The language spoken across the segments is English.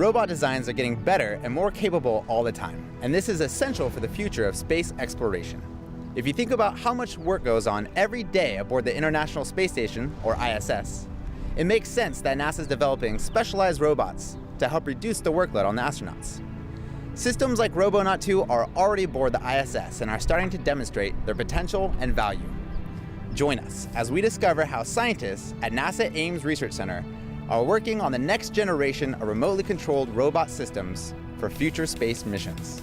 Robot designs are getting better and more capable all the time, and this is essential for the future of space exploration. If you think about how much work goes on every day aboard the International Space Station, or ISS, it makes sense that NASA is developing specialized robots to help reduce the workload on the astronauts. Systems like Robonaut 2 are already aboard the ISS and are starting to demonstrate their potential and value. Join us as we discover how scientists at NASA Ames Research Center are working on the next generation of remotely controlled robot systems for future space missions.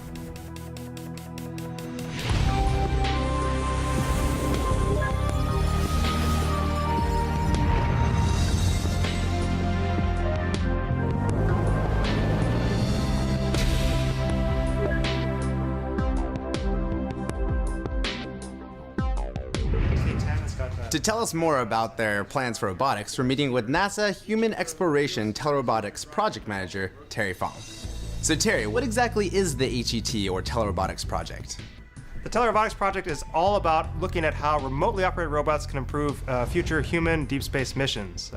To tell us more about their plans for robotics, we're meeting with NASA Human Exploration Telerobotics Project Manager, Terry Fong. So Terry, what exactly is the HET, or Telerobotics Project? The Telerobotics Project is all about looking at how remotely operated robots can improve future human deep space missions.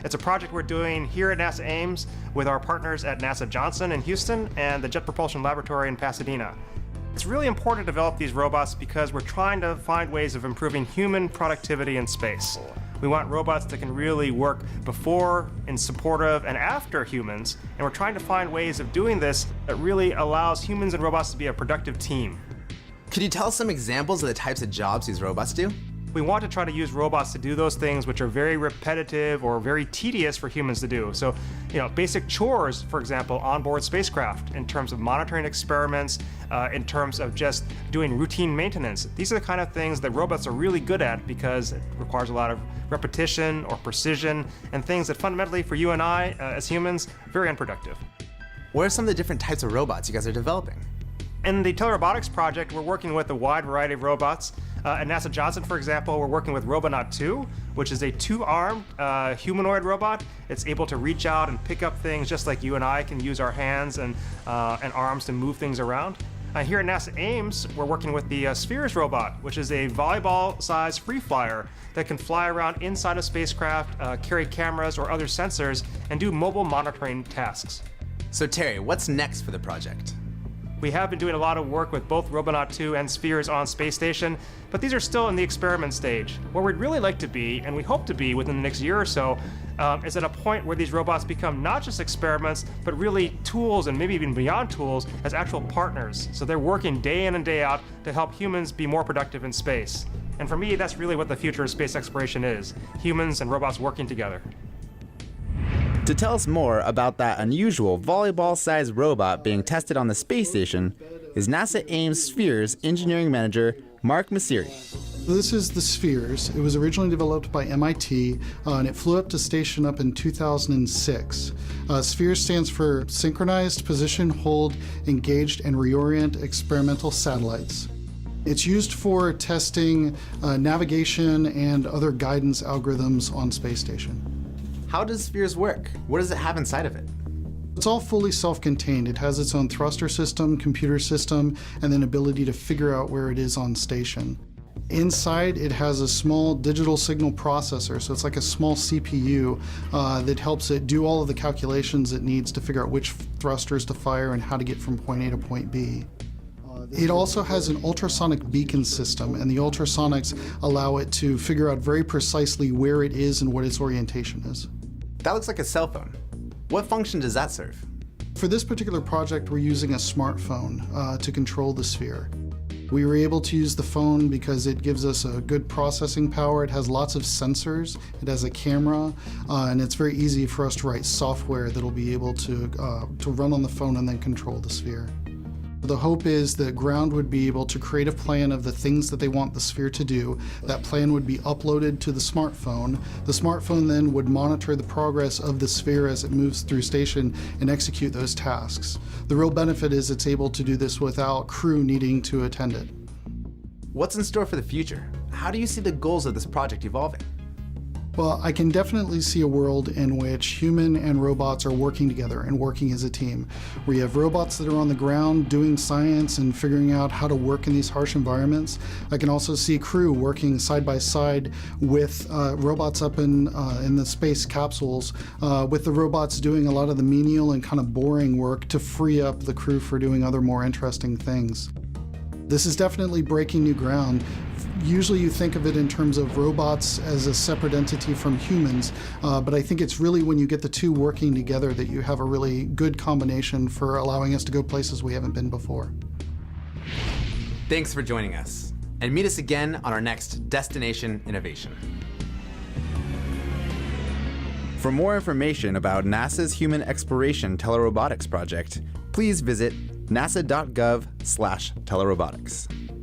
It's a project we're doing here at NASA Ames with our partners at NASA Johnson in Houston and the Jet Propulsion Laboratory in Pasadena. It's really important to develop these robots because we're trying to find ways of improving human productivity in space. We want robots that can really work before, in support of, and after humans, and we're trying to find ways of doing this that really allows humans and robots to be a productive team. Could you tell us some examples of the types of jobs these robots do? We want to try to use robots to do those things which are very repetitive or very tedious for humans to do. So, basic chores, for example, onboard spacecraft, in terms of monitoring experiments, in terms of just doing routine maintenance. These are the kind of things that robots are really good at because it requires a lot of repetition or precision and things that fundamentally for you and I, as humans, very unproductive. What are some of the different types of robots you guys are developing? In the Telerobotics Project, we're working with a wide variety of robots. At NASA Johnson, for example, we're working with Robonaut 2, which is a two-armed humanoid robot. It's able to reach out and pick up things just like you and I can use our hands and arms to move things around. Here at NASA Ames, we're working with the Spheres robot, which is a volleyball-sized free flyer that can fly around inside a spacecraft, carry cameras or other sensors, and do mobile monitoring tasks. So Terry, what's next for the project? We have been doing a lot of work with both Robonaut 2 and Spheres on space station, but these are still in the experiment stage. Where we'd really like to be, and we hope to be within the next year or so, is at a point where these robots become not just experiments, but really tools, and maybe even beyond tools, as actual partners. So they're working day in and day out to help humans be more productive in space. And for me, that's really what the future of space exploration is: humans and robots working together. To tell us more about that unusual volleyball-sized robot being tested on the space station is NASA Ames Spheres Engineering Manager Mark Masiri. This is the Spheres. It was originally developed by MIT, and it flew up to station up in 2006. Spheres stands for Synchronized Position, Hold, Engaged, and Reorient Experimental Satellites. It's used for testing navigation and other guidance algorithms on space station. How does Spheres work? What does it have inside of it? It's all fully self-contained. It has its own thruster system, computer system, and then ability to figure out where it is on station. Inside, it has a small digital signal processor, so it's like a small CPU that helps it do all of the calculations it needs to figure out which thrusters to fire and how to get from point A to point B. It also has an ultrasonic beacon system, and the ultrasonics allow it to figure out very precisely where it is and what its orientation is. That looks like a cell phone. What function does that serve? For this particular project, we're using a smartphone to control the sphere. We were able to use the phone because it gives us a good processing power. It has lots of sensors, it has a camera, and it's very easy for us to write software that'll be able to run on the phone and then control the sphere. The hope is that ground would be able to create a plan of the things that they want the sphere to do. That plan would be uploaded to the smartphone. The smartphone then would monitor the progress of the sphere as it moves through station and execute those tasks. The real benefit is it's able to do this without crew needing to attend it. What's in store for the future? How do you see the goals of this project evolving? Well, I can definitely see a world in which human and robots are working together and working as a team, where you have robots that are on the ground doing science and figuring out how to work in these harsh environments. I can also see crew working side by side with robots up in the space capsules, with the robots doing a lot of the menial and kind of boring work to free up the crew for doing other more interesting things. This is definitely breaking new ground. Usually you think of it in terms of robots as a separate entity from humans, but I think it's really when you get the two working together that you have a really good combination for allowing us to go places we haven't been before. Thanks for joining us, and meet us again on our next Destination Innovation. For more information about NASA's Human Exploration Telerobotics project, please visit nasa.gov/telerobotics.